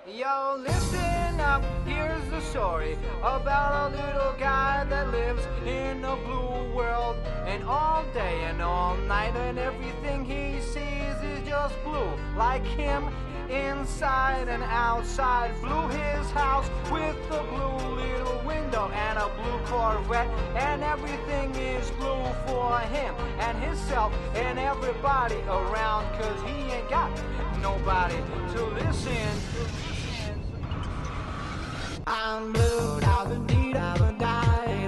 Yo, listen up, here's the story about a little guy that lives in a blue world. And all day and all night, and everything he sees is just blue. Like him, inside and outside. Blue his house with a blue little window and a blue Corvette. And everything is blue for him and himself and everybody around. Cause he ain't got nobody to listen. I'm blue, I've been deed, I've been dying.